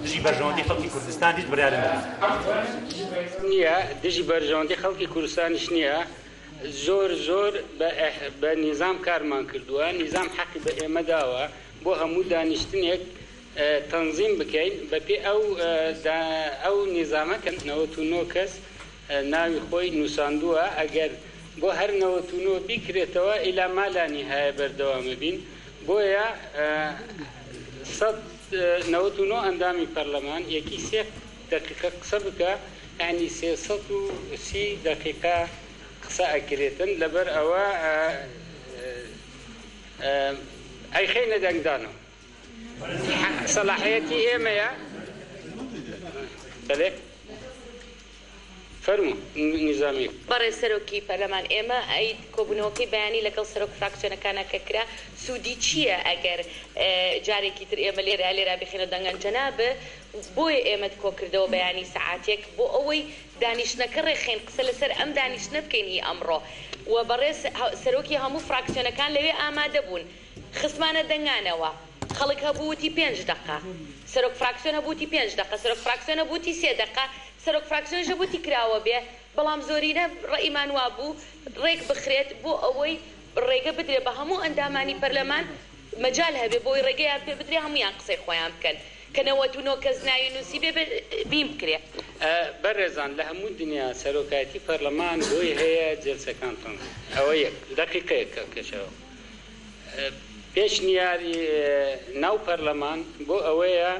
دژی بەرژەوەندی خەڵکی کوردستان دیت بڕیارە نییە دژی بەرژەوەندی خەڵکی کوردستانیش نییە زۆر بە نیزام کارمان کردووە نیزام حەقی بە ئێمە داوە بۆ هەموو دانیشتنێک تەنظیم بکەین بەپێ ئەو نیزامە کە 99 کەس ناوی خۆی نووساندووە ئەگەر بۆ هەر 99 بیکرێتەوە ئیلا مالانی هەیە بەردەوامە بین بۆیە 99 ئەندامی پەرلەمان یەکی 3 دقیقە قسە بکە یعنی 330 دقیقە قسە ئەکرێتن لەبەر ئەوە ئەیخەینە دەنگدانەوە صلاحیەتی ئێمەیە بەڵێ فەرموو نیزامی بەڕێ سەرۆکی پەرلەمان ئێمە ئەی کۆبوونەوەکەی بەیانی لەگەڵ سەرۆک فراکسیۆنەکانە کە کرا سوودی چییە ئەگەر جارێکی تر ئێمە لێرا بخێنە دەنگەن جەنابە بۆیە ئێمە کۆکردەوە بەیانی سەعاتێک بۆ ئەوەی دانیشتنەکە ڕێخێن قسە لەسەر ئەم دانیشتنە بکەین هی ئەمڕۆ و بەڕێ سەرۆکی هەموو فراکسیۆنەکان لەوێ ئامادە بوون خسمانە دەنگانەوە خەڵک هەبووتی 5 دقه سەرۆک فراکسیۆن هەبووتی 5 دقه سەرۆک فراکسیۆن هەبووتی 3 دقه سەرۆک فراکسیۆنش هەبووتی کراوە بێ بەڵام زۆرینە ڕێئیمان وا بوو ڕێک بخرێت بۆ ئەوەی ڕێگە بدرێ بە هەموو ئەندامانی پەرلەمان مەجال هەبێ بۆی ڕێگەیان پێ بدرێ هەمویان قسەی خۆیان بکەن کە 99 کەس ناوی نووسی بێ بیم بکرێ بەڕێزان لە هەموو دنیا سەرۆکایەتی پەرلەمان بۆی هەیە جلسەکانتان ئەوە یەک دقیقەیەکە کەشەوە پێشنیاری ناو پەرلەمان بۆ ئەوەیە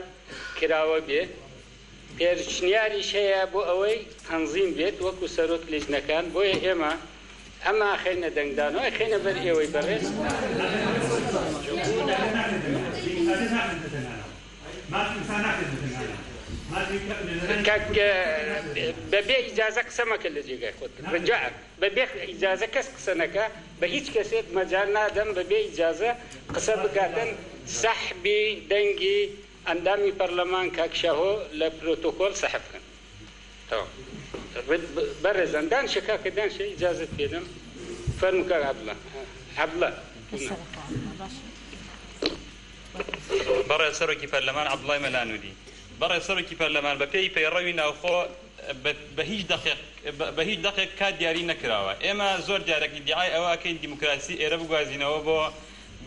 کراوە بێ پێشنیاریش هەیە بۆ ئەوەی تەنظیم بێت وەکو سەرۆک لیژنەکان بۆیە ئێمە ئەمە خەینە دەنگدانەوە خەینە بەر ئێوەی بەڕێز بەبێ ئیجازە قسە مەکە لە جێگای خۆت ڕجاء بەبێ ئیجازە کەس قسە نەکە بە هیچ کەسێک مەجال نادەم بەبێ ئیجازە قسە بکاتن سەحبی دەنگی ئەندامی پەرلەمان کاکشەهۆ لە پرۆتۆکۆل سەحب بکەن بەڕێزان دانشەکە کە دانشە ئیجازت پێدەم فەرموکە عەبدوڵڵا بەڕێ سەرۆکی پەرلەمان عەبدوڵڵای مەلانوودی بەڕێ سەرۆکی پەرلەمان بە پێی پەیڕەوی ناوخۆ بە هیچ دقێک کات دیاری نەکراوە ئێمە زۆر جارێک ئیدعای ئەوەکەین دیموکراسی ئێرە بگوازینەوە بۆ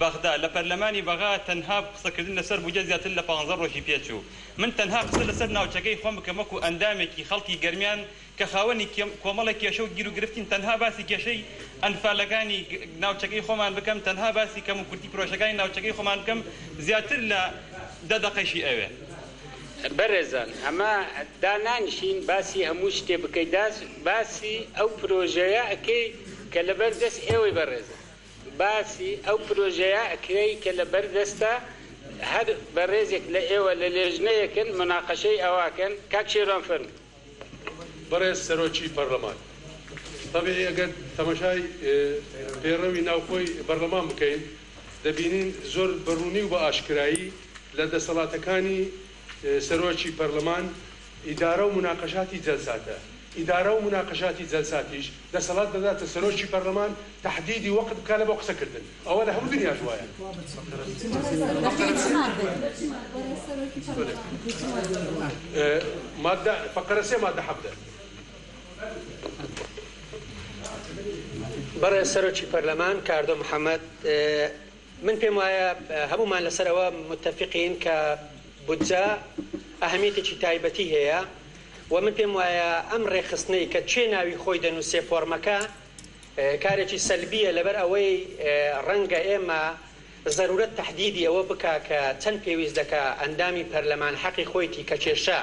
بەغدا لە پەرلەمانی بەغا تەنها قسەکردن لەسەر بوجە زیاتر لە 15 ڕۆژی پێچوو من تەنها قسە لەسەر ناوچەکەی خۆم بکەم وەکو ئەندامێکی خەڵکی گەرمیان کە خاوەنی کۆمەڵی کێشە و گیر و گرفتین تەنها باسی کێشەی ئەنفالەکانی ناوچەکەی خۆمان بکەم تەنها باسی کەم و کورتی پرۆژەکانی ناوچەکەی خۆمان بکەم زیاتر لە 10 دقەیشی ئەوێ بەڕێزان ئەمە دانانیشین باسی هەموو شتێ بکەیت باسی ئەو پرۆژەیە ئەکەی کە لەبەر دەست ئێوەی بەڕێزە باسی ئەو پرۆژەیە ئەکرێی کە لەبەر دەستە هەر بەڕێزێک لە ئێوە لە لێژنەیەکن مناقەشەی ئەواکەن کاک شێروان فەرموو بەڕێز سەرۆکی پەرلەمان طبیعی ئەگەر تەماشای پێڕەوی ناوخۆی بەرلەمان بکەین دەبینین زۆر بەڕوونی و بە ئاشکرایی لە دەسەڵاتەکانی سەرۆکی پەرلەمان ئیدارە و مناقەشاتی جەلساتە ئیدارە و مناقەشاتی جەلساتیش دەسەڵات دەداتە سەرۆکی پەرلەمان تەحدیدی وەقت بکات لە بۆ قسەکردن ئەوە لە هەموو دنیاش وایە مادە فقرە 3 مادە 17 بەڕێز سەرۆکی پەرلەمان کاردۆ محەممەد من پێم وایە هەمومان لەسەرەوە متفقین کە بودجە ئەهەمیەتێکی تایبەتی هەیە و من پێم وایە ئەم ڕێخستنەی کە چێ ناوی خۆی دەنووسێ فۆرمەکە کارێکی سەلبیە لەبەر ئەوەی ڕەنگە ئێمە ضرورەت تەحدیدی ئەوە بکا کە چەند پێویست دەکا ئەندامی پەرلەمان حەقی خۆیتی کە کێشە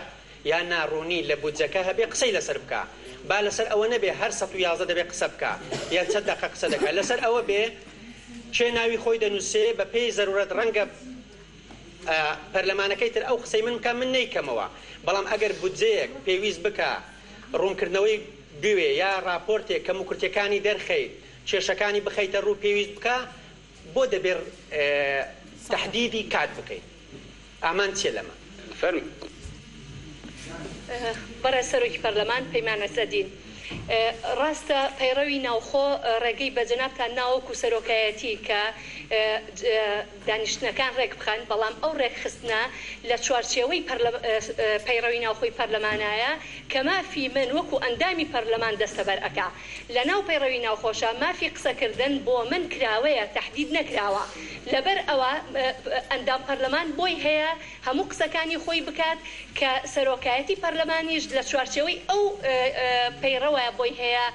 یان ناڕوونی لە بودجەکە هەبێ قسەی لەسەر بکە با لەسەر ئەوە نەبێ هەر 111 دەبێ قسە بکە یان چەند دقە قسە دەکا لەسەر ئەوە بێ چێ ناوی خۆی دەنووسێ بە پێی ضرورەت ڕەنگە پەرلەمانەکەی تر ئەو قسەی من بکە من نەیکەمەوە بەڵام ئەگەر بودجەیەک پێویست بکە ڕوونکردنەوەی بوێ یا راپۆرتێک کەم و کورتەکانی دەرخەیت کێشەکانی بخەیتە ڕوو پێویست بکە بۆ دەبێت تەحدیدی کات بکەیت ئامان چێ لەمە بەڕێز سەرۆکی پەرلەمان پەیمان وەسەدین ڕاستە پەیڕەوی ناوخۆ ڕێگەی بە جەنابتان ناوەکو سەرۆکایەتی کە دانیشتنەکان ڕێک بخەن، بەڵام ئەو ڕێکخستنە لە چوارچێوەی پەیڕەوی ناوخۆی پەرلەمانایە کە مافی من وەکو ئەندامی پەرلەمان دەستەبەر ئەکا. لە ناو پەیڕەوی ناوخۆشە مافی قسەکردن بۆ من کراوەیە، تەحدید نەکراوە. لەبەر ئەوە ئەندام پەرلەمان بۆی هەیە هەموو قسەکانی خۆی بکات کە سەرۆکایەتی پەرلەمانیش لە چوارچێوەی ئەو پەیڕەوە بۆی هەیە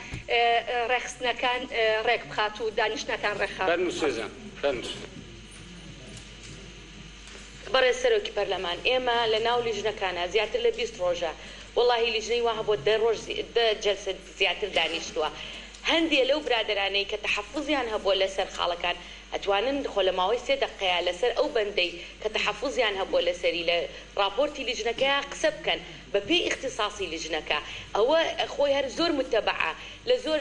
ڕێخستنەکان ڕێک بخات و دانیشتنەکان ڕێکخات. بەڕێز سەرۆکی پەرلەمان، ئێمە لە ناو لیژنەکانە زیاتر لە 20 ڕۆژە وەڵاهی لیژنەی وا هەبووە 10 ڕۆژ جەلسە زیاتر دانیشتووە. هەندێک لەو برادرانەی کە تەحەفوزیان هەبووە لەسەر خاڵەکان ئەتوانن خۆ لە ماوەی 3 دقەیە لەسەر ئەو بەندەی کە تەحەفوزیان هەبووە لەسەری لە راپۆرتی لیژنەکەیە قسە بکەن بە پێی اختصاصی لیژنەکە. ئەوە خۆی هەر زۆر متەبعە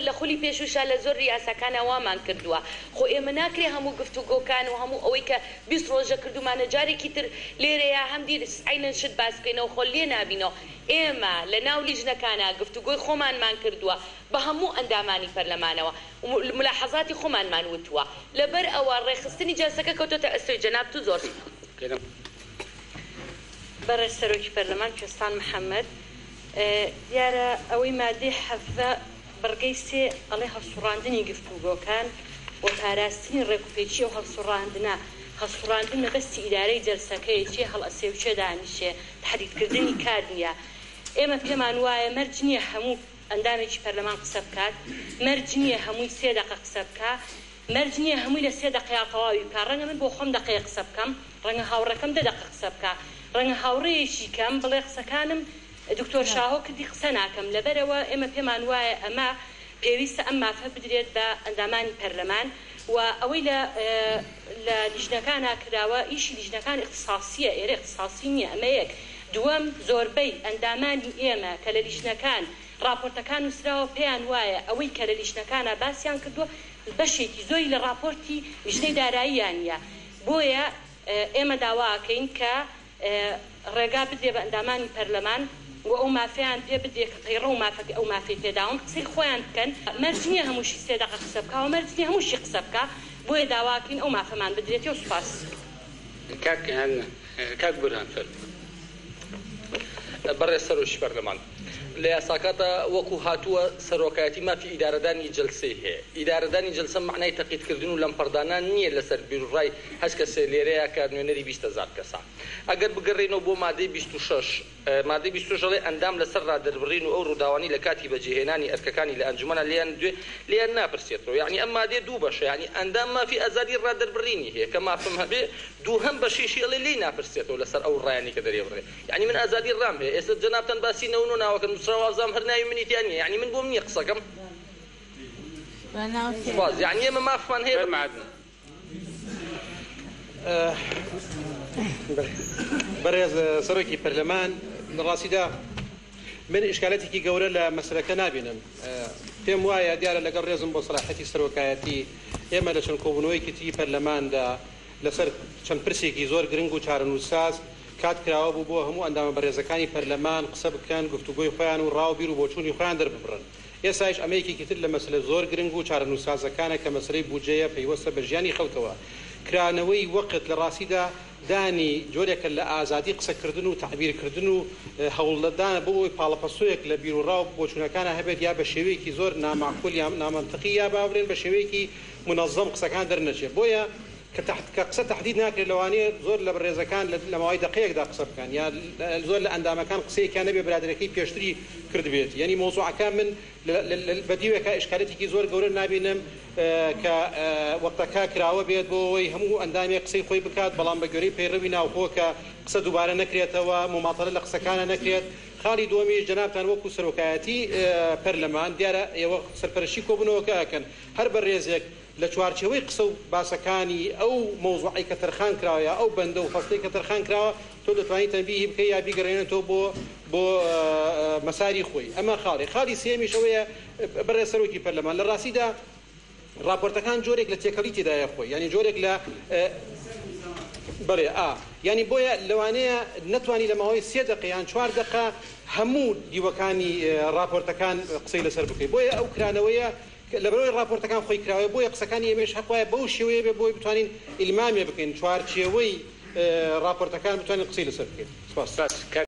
لە خولی پێشوشە لە زۆر ریاسەکانە وامان کردووە. خۆ ئێمە ناکرێ هەموو گفتوگۆکان و هەموو ئەوەی کە 20 ڕۆژە کردومانە جارێکی تر لێرەیە هەمدی عینەن شت باس بکەینەوە خۆ لێ نابینەوە. ئێمە لە ناو لیژنەکانە گفتوگۆی خۆمانمان کردووە بە هەموو ئەندامانی پەرلەمانەوە ملاحەزاتی خۆمانمان وتووە. لەبەر ئەوە ڕێخستنی جەلسەکە کەوتۆتە ئەستۆی جەناب تو زۆر بەڕێز سەرۆکی پەرلەمان کوێستان محەممەد، دیارە ئەوەی مادەی 17 بەڕگەی 3 ئەڵێ هەڵسوڕاندنی گفتوگۆکان و پاراستنی ڕێکوپێکی و هەڵسوڕاندنە هەڵسوڕاندن بەستی ئیدارەی جەلسەکەیەکی هەڵئەسێ و چێ دانیشێ تحریدکردنی کار نیە. ئێمە پێمان وایە مەرج نییە هەموو ئەندامێکی پەرلەمان قسە بکات، مەرج نییە هەمووی 3 دقە قسە بکە، مەرج نییە هەمووی لە 3 دقەیە تەواوی بکە. ڕەنگە من بۆ خۆم دقەیە قسە بکەم، ڕەنگە هاوڕەکەم 10 دقە قسە بکە، ڕەنگە هاوڕێیەکی کەم بڵێ قسەکانم دکتۆر شاهۆ کردی قسە ناکەم. لەبەرەوە ئێمە پێمان وایە ئەمە پێویستە ئەم مافە بدرێت بە ئەندامانی پەرلەمان و ئەوەی لە لیژنەکانە کراوە ئیشی لیژنەکان اختصاسیە، ئێرە اختصاسی نییە. ئەمە یەک. دووەم، زۆربەی ئەندامانی ئێمە کە لە لیژنەکان راپۆرتەکان نووسراوە پێیان وایە ئەوەی کە لە لیژنەکانە باسییان کردووە بەشێکی زۆری لە راپۆرتی لیژنەی داراییان نیە. بۆیە ئێمە داواکەین کە ڕێگا بدرێ بە ئەندامانی پەرلەمان و ئەو مافیان پێ بدرێ کە پەیڕە و ئەو مافی پێداوم قسەی خۆیان بکەن. مەرج نییە هەمووشی 3 دقە قسە بکە و مەرج نییە هەمووشی قسە بکە. بۆیە داواکەین ئەو مافەمان بدرێتەوە. سوپاس. کاک بورهان بەڕێز سەرۆکی پەرلەمان، لە یاساکاتە وەکو هاتووە سەرۆکایەتی مافی ئیدارەدانی جەلسەی هەیە. ئیدارەدانی جەلسە معنای تەقیدکردن و لەمپەردانان نییە لەسەر بیرڕای هەچ کەسێ لێرەیە کە نوێنەری 20,000 کەسە. ئەگەر بگەڕێنەوە بۆ مادەی 26 مادەی 26 ئەندام لەسەر ڕادەربڕین و ئەو ڕووداوانی لە کاتی بەجێهێنانی ئەرکەکانی لە ئەنجومەنە لیان ناپرسێتەوە. یعنی ئەم مادەی 2 بەشە، یعنی ئەندام مافی ئازادی ڕادەربڕینی هەیە کە مافم هەبێ دووهەم بەشیشی ئەڵێ لی ناپرسێتەوە لەسەر ئەو ڕایانی کە دەرێبڕێ. یعنی من ئازادی ڕام هەیە. ئێستا جەنابتان باسی نەون و ناوەکە نووسراوازام هەر ناوی منیتیان نیە. یعنی من بۆم نییە قسەکەم. یعنی ئێمە مافمان هەیە. بەڕێز سەرۆکی پەرلەمان، ڕاستیدا من ئیشکالەتێکی گەورە لە مەسەلەکە نابینم. پێم وایە دیارە لەگەڵ ڕێزم بۆ سەراحەتی سەرۆکایەتی ئێمە لە چەند کۆبوونەوەیکی تی پەرلەماندا لەسەر چەند پرسێکی زۆر گرنگ و چارەنووساز کات کراوە بوو بۆ هەموو ئەندامە بەڕێزەکانی پەرلەمان قسە بکەن، گفتوگۆی خۆیان و ڕاوبیر و بۆچوونی خۆیان دەرببڕن. ئێستاش ئەمەیەکی تر لە مەسلە زۆر گرنگ و چارەنووسازەکانە کە مەسلەی بودجەیە پەیوەستە بە ژیانی خەڵکەوە. کرانەوەی وەقت لە ڕاستیدا دانی جۆرێکە لە ئازادی قسەکردن و تعبیرکردن و هەوڵدان بۆی پاڵەپەسوویەک لە بیر و ڕاو بۆچوونەکانە هەبێت یا بە شێوەیەکی زۆر نامعقول یا نامەنتەقی یا باوڕێن بە شێوەیەکی منەظەم قسەکان دەرنەچێت. بۆیە کە قسە تهدید ناکرێت لەوانەیە زۆر لە بەڕێزەکان لە ماوەی دقەیەکدا قسە بکەن یا زۆر لە ئەندامەکان قسەیەکیان نەبێ برادەرەکەی پێشتری کردبێت. یعنی مۆزوعەکان من بەدیوێکە ئیشکالەتێکی زۆر گەورە نابینم کە وەقتەکە کراوە بێت بۆ ئەوەی هەموو ئەندامێک قسەی خۆی بکات، بەڵام بە گوێرەی پەیڕەوی ناوخۆ کە قسە دووبارە نەکرێتەوە، مماطەلە لە قسەکانە نەکرێت. خاڵی دووەمیش جەنابتان وەکو سەرۆکایەتی پەرلەمان دیارە ئێوە سەرپەرشتی کۆبوونەوەکە ئەکەن هەر بە ڕێزێک لە چوارچێوەی قسە و باسەکانی ئەو مۆزوعی کە تەرخان کراوە ئەو بەندە و فەستەی کە تەرخان کراوە تۆ دەتوانیت تەنبیهی بکەی یا بیگەڕێنێتەوە بۆ مەساری خۆی. ئەمە خاڵی سێمیش ئەوەیە بەڕێز سەرۆکی پەرلەمان لە ڕاستیدا راپۆرتەکان جۆرێک لە تێکەڵی تێدایە خۆی، یعنی جۆرێک لە بڵێ ینی بۆیە لەوانەیە نتوانی لە ماوەی 3 دقیقیان 4 دقیقە هەموو دیوەکانی راپۆرتەکان قسەی لەسەر بکەیت بۆیە ئەو کرانەوەیە لەبەرەوەی راپۆرتەکان خۆی کراوە بۆیە قسەکانی ئێمەش حەقایە بەو شێوەیە بێ بۆی بتوانین ئیلمامێ بکەین چوارچێوەی راپۆرتەکان بتوانین قسەی لەسەر بکەین. سپاس.